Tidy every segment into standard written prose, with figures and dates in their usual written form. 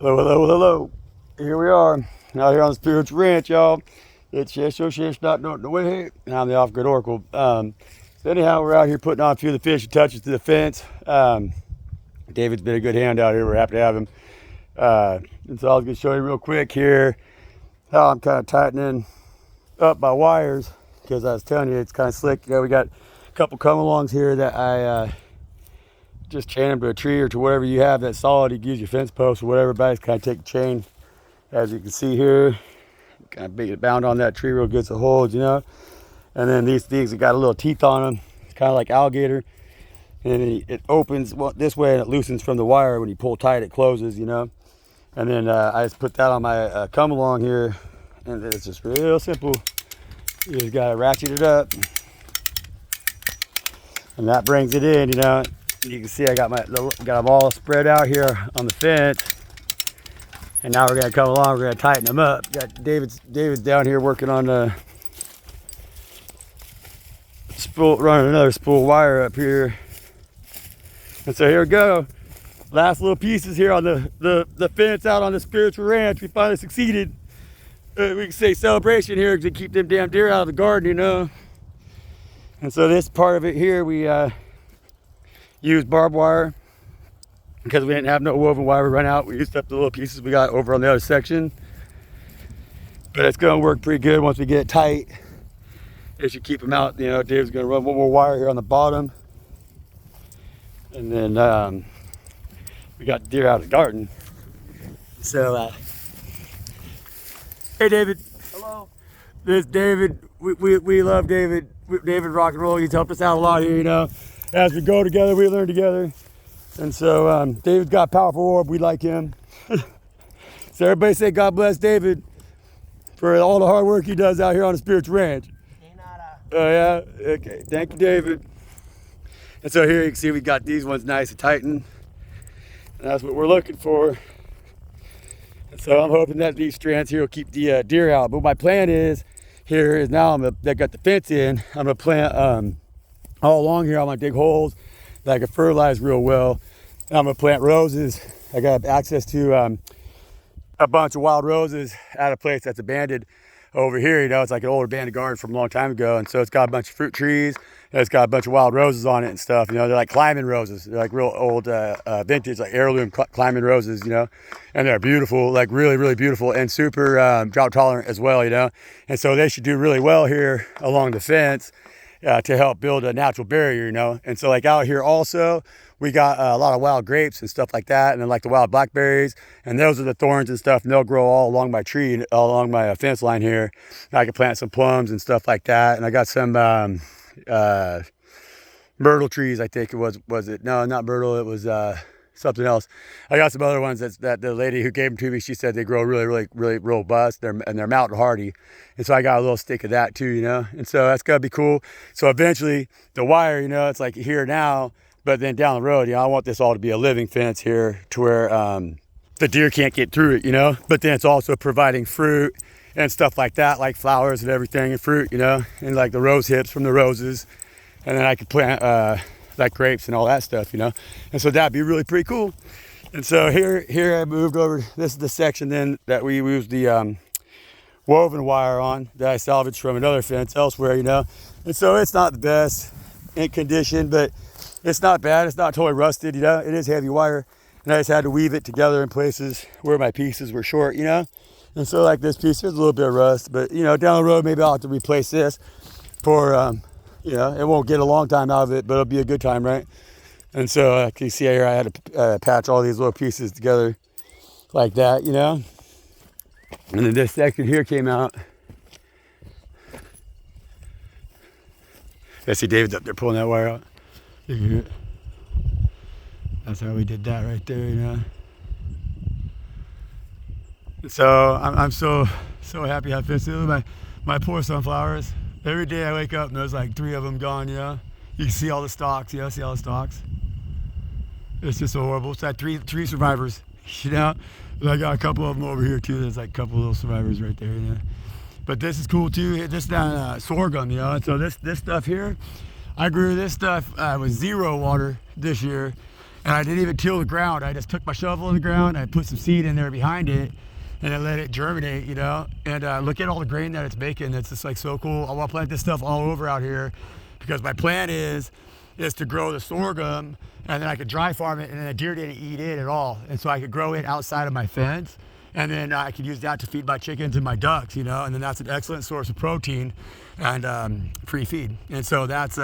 Hello, hello, hello. Here we are, out here on the Spiritual Ranch, y'all. It's shish not nothing the way, and I'm the off-grid oracle. So anyhow, we're out here putting on a few of the fish and touches to the fence. David's been a good hand out here. We're happy to have him. And so I was gonna show you real quick here how I'm kind of tightening up my wires, because I was telling you it's kind of slick. You know, we got a couple come-alongs here that I just chain them to a tree or to whatever you have that's solid. You can use your fence post or whatever, but I just kind of take the chain, as you can see here, kind of make it bound on that tree real good so it holds, you know. And then these things have got a little teeth on them. It's kind of like alligator. And it opens this way and it loosens from the wire. When you pull tight, it closes, you know. And then I just put that on my come along here, and it's just real simple. You just gotta ratchet it up, and that brings it in, you know. You can see I got them all spread out here on the fence, and now we're gonna come along. We're gonna tighten them up. Got David's down here working on the spool, running another spool wire up here. And so here we go. Last little pieces here on the fence out on the Spiritual Ranch. We finally succeeded. We can say celebration here to keep them damn deer out of the garden, you know. And so this part of it here, we used barbed wire because we didn't have no woven wire. We ran out. We used up the little pieces we got over on the other section. But it's going to work pretty good once we get it tight. It should keep them out. You know, Dave's going to run one more wire here on the bottom. And then we got deer out of the garden. So, hey, David. Hello. This is David. We love David. David rock and roll. He's helped us out a lot here, you know. As we go together, we learn together. And so David's got a powerful orb. We like him. So everybody say God bless David for all the hard work he does out here on the Spiritual Ranch. Oh, yeah? Okay. Thank you, David. And so here you can see we got these ones nice and tightened. And that's what we're looking for. And so I'm hoping that these strands here will keep the deer out. But my plan is, here is now I got the fence in. I'm going to plant all along here. I'm going to dig holes that I can fertilize real well. And I'm going to plant roses. I got access to a bunch of wild roses at a place that's abandoned over here. You know, it's like an old abandoned garden from a long time ago. And so it's got a bunch of fruit trees. And it's got a bunch of wild roses on it and stuff. You know, they're like climbing roses. They're like real old vintage, like heirloom climbing roses, you know. And they're beautiful, like really, really beautiful, and super drought tolerant as well, you know. And so they should do really well here along the fence to help build a natural barrier, you know. And so like out here also, we got a lot of wild grapes and stuff like that, and then like the wild blackberries, and those are the thorns and stuff, and they'll grow all along my tree, all along my fence line here. I can plant some plums and stuff like that, and I got some myrtle trees, I think it was it? No, not myrtle, it was something else. I got some other ones that the lady who gave them to me, she said they grow really, really, really robust. They're mountain hardy. And so I got a little stick of that too, you know. And so that's gonna be cool. So eventually the wire, you know, it's like here now, but then down the road, you know, I want this all to be a living fence here to where the deer can't get through it, you know. But then it's also providing fruit and stuff like that, like flowers and everything, and fruit, you know, and like the rose hips from the roses. And then I could plant like grapes and all that stuff, you know. And so that'd be really pretty cool. And so here I moved over. This is the section then that we used the woven wire on that I salvaged from another fence elsewhere, you know. And so it's not the best in condition, but it's not bad. It's not totally rusted, you know. It is heavy wire, and I just had to weave it together in places where my pieces were short, you know. And so like this piece, there's a little bit of rust, but you know, down the road maybe I'll have to replace this for you know, it won't get a long time out of it, but it'll be a good time, right? And so you can see here I had to patch all these little pieces together like that, you know. And then this section here came out. I see David's up there pulling that wire out. You can hear it. That's how we did that right there, you know. So I'm so happy I finished it. My poor sunflowers. Every day I wake up and there's like 3 of them gone, you know. You can see all the stalks, you know, see all the stalks. It's just so horrible. It's like three survivors, you know. And I got a couple of them over here too. There's like a couple of little survivors right there, you know. But this is cool too. This down sorghum, you know. And so this stuff here, I grew this stuff with 0 water this year. And I didn't even till the ground. I just took my shovel in the ground, I put some seed in there behind it, and I let it germinate, you know. And look at all the grain that it's making. It's just like so cool. I want to plant this stuff all over out here because my plan is to grow the sorghum, and then I could dry farm it, and then the deer didn't eat it at all. And so I could grow it outside of my fence, and then I could use that to feed my chickens and my ducks, you know. And then that's an excellent source of protein and free feed. And so that's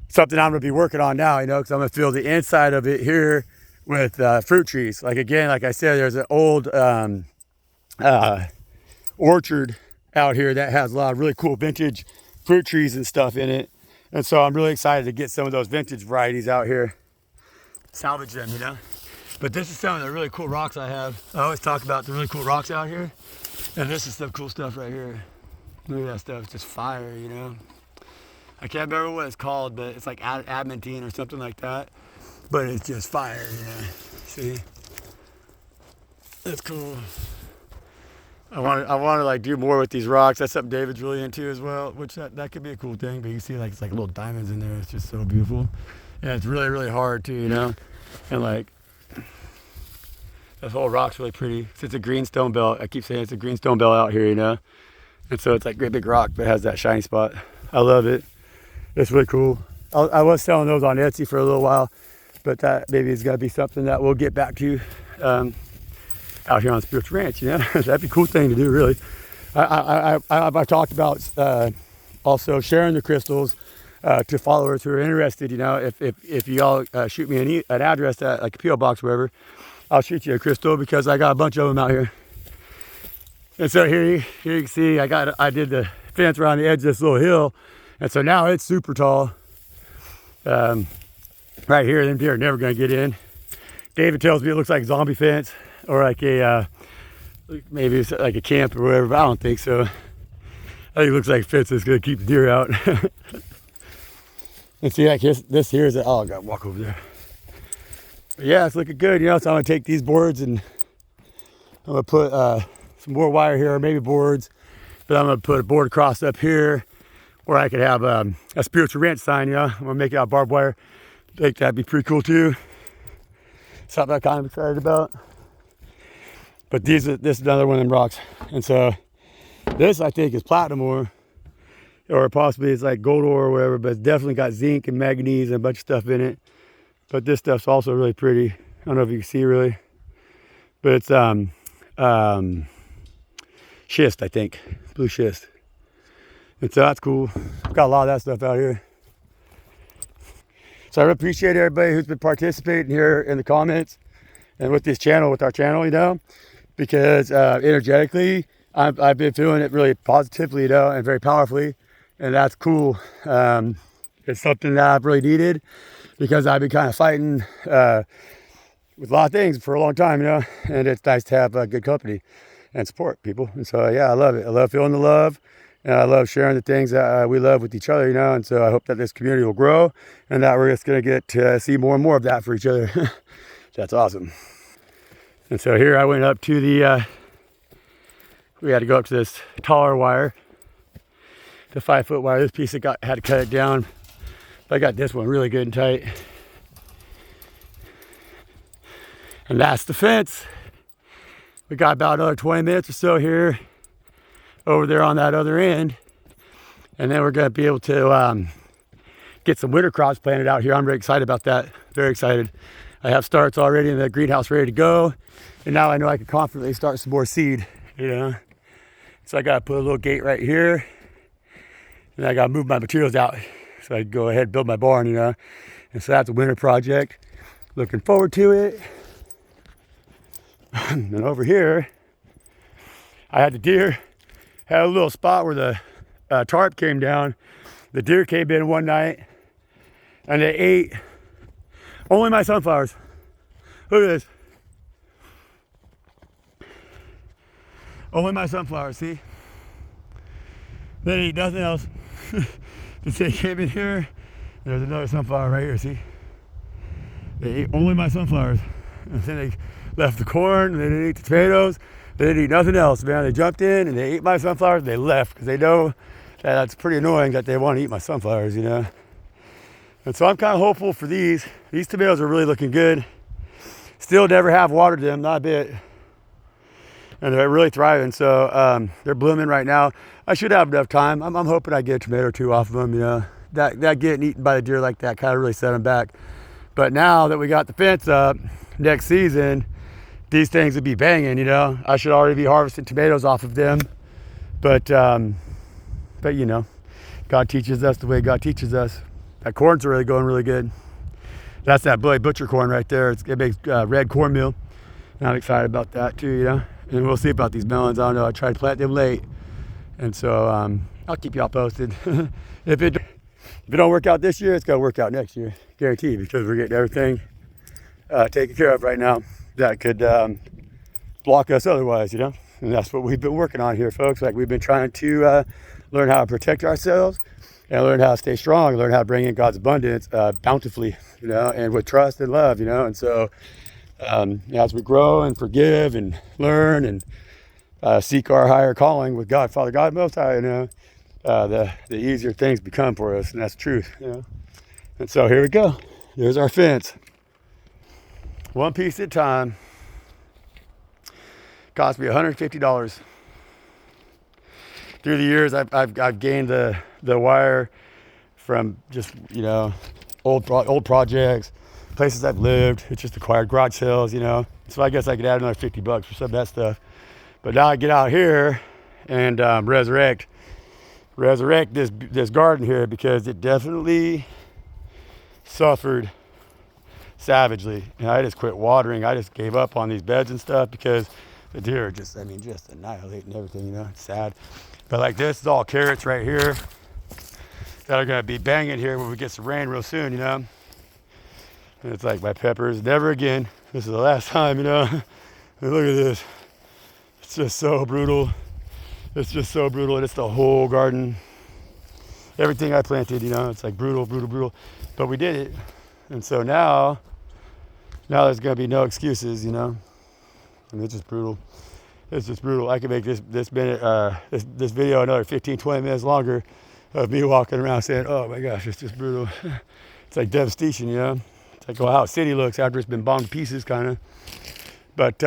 something I'm going to be working on now, you know, because I'm going to fill the inside of it here with fruit trees. Like again, like I said, there's an old orchard out here that has a lot of really cool vintage fruit trees and stuff in it. And so I'm really excited to get some of those vintage varieties out here, salvage them, you know. But this is some of the really cool rocks I have. I always talk about the really cool rocks out here. And this is some cool stuff right here. Look at that stuff, it's just fire, you know. I can't remember what it's called, but it's like adamantine or something like that. But it's just fire, you know. See? That's cool. I want to like do more with these rocks. That's something David's really into as well, which that could be a cool thing. But you see, like it's like little diamonds in there. It's just so beautiful. And it's really, really hard too, you know. And like this whole rock's really pretty. It's a greenstone belt. I keep saying it's a greenstone belt out here, you know. And so it's like a great big rock, but it has that shiny spot. I love it. It's really cool. I was selling those on Etsy for a little while, but that maybe is gonna be something that we'll get back to. Out here on Spiritual Ranch, you know. That'd be a cool thing to do, really. I've talked about also sharing the crystals to followers who are interested, you know. If you all shoot me an address at like a P.O. box or wherever, I'll shoot you a crystal because I got a bunch of them out here. And so here you can see I did the fence around the edge of this little hill, and so now it's super tall. Right here, them deer are never gonna get in. David tells me it looks like a zombie fence, or like a maybe it's like a camp or whatever, but I don't think so. I think it looks like a fence that's gonna keep the deer out. And see, like this here is oh, I gotta walk over there. But yeah, it's looking good, you know. So I'm gonna take these boards and I'm gonna put some more wire here, or maybe boards, but I'm gonna put a board across up here where I could have a Spiritual Ranch sign, you know. I'm gonna make it out of barbed wire. I think that'd be pretty cool too. Something I'm kind of excited about. But this is another one of them rocks. And so this I think is platinum ore, or possibly it's like gold ore or whatever, but it's definitely got zinc and manganese and a bunch of stuff in it. But this stuff's also really pretty. I don't know if you can see really, but it's schist, I think, blue schist. And so that's cool. Got a lot of that stuff out here. So I really appreciate everybody who's been participating here in the comments and with this channel, with our channel, you know, because energetically, I've been feeling it really positively, you know, and very powerfully, and that's cool. It's something that I've really needed because I've been kind of fighting with a lot of things for a long time, you know, and it's nice to have good company and support people. And so, yeah, I love it. I love feeling the love. And I love sharing the things that we love with each other, you know, and so I hope that this community will grow and that we're just going to get to see more and more of that for each other. That's awesome. And so here I went up to the, we had to go up to this taller wire, the 5-foot wire. This piece had to cut it down, but I got this one really good and tight. And that's the fence. We got about another 20 minutes or so here, over there on that other end, and then we're going to be able to get some winter crops planted out here. I'm very excited about that. Very excited. I have starts already in the greenhouse ready to go, and now I know I can confidently start some more seed, you know. So I got to put a little gate right here, and I got to move my materials out so I can go ahead and build my barn, you know. And so that's a winter project. Looking forward to it. And over here, I had the deer. Had a little spot where the tarp came down. The deer came in one night and they ate only my sunflowers. Look at this. Only my sunflowers, see? They didn't eat nothing else. They came in here. There's another sunflower right here, see? They ate only my sunflowers. And then they left the corn, and they didn't eat the tomatoes. They didn't eat nothing else, man. They jumped in and they ate my sunflowers. They left because they know that that's pretty annoying that they want to eat my sunflowers, you know. And so I'm kind of hopeful for these. These tomatoes are really looking good. Still never have watered them, not a bit. And they're really thriving. So they're blooming right now. I should have enough time. I'm hoping I get a tomato or two off of them, you know. That getting eaten by the deer like that kind of really set them back. But now that we got the fence up, next season, these things would be banging, you know. I should already be harvesting tomatoes off of them. But you know, God teaches us the way God teaches us. That corn's really going really good. That's that butcher corn right there. It makes red cornmeal. And I'm excited about that too, you know. And we'll see about these melons. I don't know. I tried to plant them late. And so I'll keep y'all posted. If it don't work out this year, it's going to work out next year. Guaranteed, because we're getting everything taken care of right now that could block us otherwise, you know. And that's what we've been working on here, folks. Like, we've been trying to learn how to protect ourselves and learn how to stay strong, learn how to bring in God's abundance bountifully, you know, and with trust and love, you know. And so as we grow and forgive and learn and seek our higher calling with God, Father God Most High, you know, the easier things become for us, and that's the truth, you know. And so here we go. There's our fence. One piece at a time. Cost me $150. Through the years, I've gained the wire from just, you know, old projects, places I've lived. It's just acquired garage sales, you know. So I guess I could add another $50 for some of that stuff. But now I get out here and resurrect this garden here, because it definitely suffered savagely. And I just quit watering. I just gave up on these beds and stuff because the deer are just annihilating everything, you know. It's sad. But like, this is all carrots right here that are gonna be banging here when we get some rain real soon, you know. And it's like my peppers, never again. This is the last time, you know. And look at this. It's just so brutal. It's just so brutal. And it's the whole garden. Everything I planted, you know, it's like brutal. But we did it. And so now there's gonna be no excuses, you know. I mean, it's just brutal. It's just brutal. I could make this video another 15, 20 minutes longer of me walking around saying, oh my gosh, it's just brutal. It's like devastation, you know. It's like, well, how a city looks after it's been bombed to pieces, kind of. But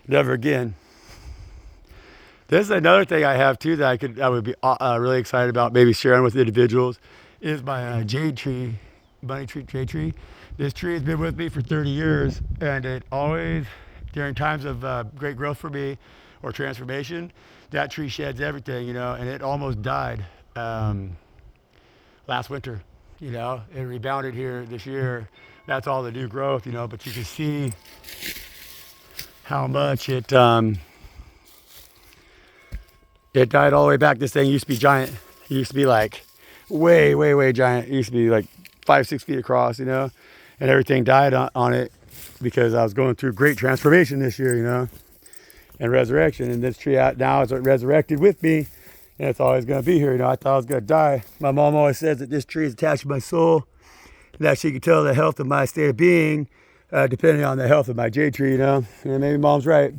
never again. This is another thing I have too that I would be really excited about maybe sharing with individuals, is my jade tree, jade tree. This tree has been with me for 30 years, and it always, during times of great growth for me or transformation, that tree sheds everything, you know. And it almost died last winter, you know. It rebounded here this year. That's all the new growth, you know. But you can see how much it died all the way back. This thing used to be giant. It used to be like way giant. It used to be like 5-6 feet across, you know. And everything died on it because I was going through great transformation this year, you know, and resurrection. And this tree out now is resurrected with me, and it's always going to be here, you know. I thought I was going to die. My mom always says that this tree is attached to my soul, that she could tell the health of my state of being depending on the health of my jade tree, you know. And maybe mom's right.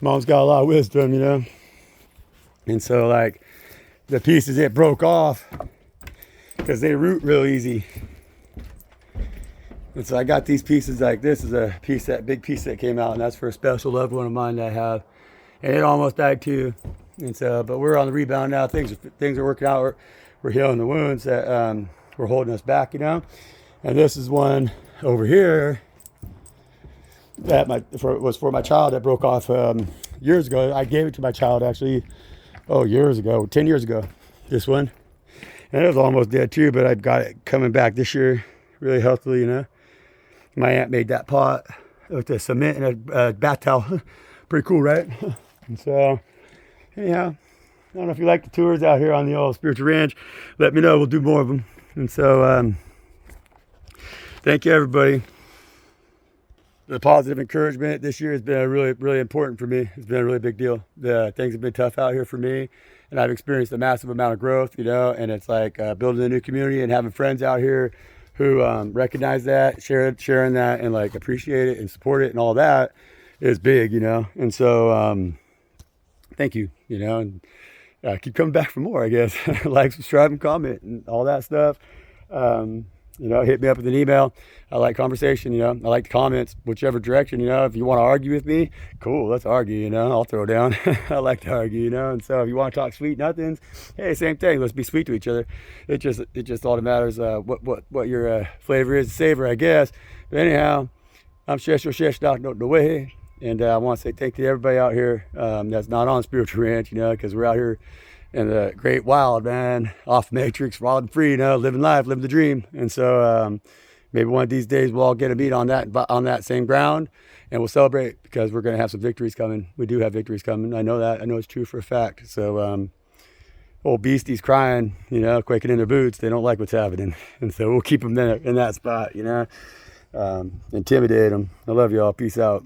Mom's got a lot of wisdom, you know. And so, like, the pieces it broke off, because they root real easy. And so I got these pieces. Like, this is a piece, that big piece that came out, and that's for a special loved one of mine that I have. And it almost died too. And so, but we're on the rebound now. Things are working out. We're healing the wounds that were holding us back, you know. And this is one over here that was for my child that broke off years ago. I gave it to my child actually, years ago, 10 years ago. This one, and it was almost dead too. But I've got it coming back this year, really healthily, you know. My aunt made that pot with the cement and a bath towel. Pretty cool, right? And so, anyhow, I don't know if you like the tours out here on the old Spiritual Ranch. Let me know. We'll do more of them. And so, thank you, everybody. The positive encouragement this year has been really important for me. It's been a really big deal. Things have been tough out here for me, and I've experienced a massive amount of growth, you know. And it's like building a new community and having friends out here who recognize that, sharing that, and like appreciate it and support it and all that is big, you know. And so thank you, you know, and keep coming back for more, I guess. Like, subscribe, and comment, and all that stuff. You know, hit me up with an email. I like conversation, you know. I like the comments, whichever direction, you know. If you want to argue with me, cool, let's argue, you know. I'll throw down. I like to argue, you know. And so if you want to talk sweet nothings, hey, same thing. Let's be sweet to each other. It just all that matters what your flavor is, savor, I guess. But anyhow, I'm Shesh the way. And I want to say thank you to everybody out here that's not on Spiritual Ranch, you know, because we're out here in the great wild, man, off Matrix, wild and free, you know, living life, living the dream. And so maybe one of these days we'll all get to meet on that same ground, and we'll celebrate because we're going to have some victories coming. We do have victories coming. I know that. I know it's true for a fact. So old beasties crying, you know, quaking in their boots. They don't like what's happening. And so we'll keep them in that spot, you know, intimidate them. I love y'all. Peace out.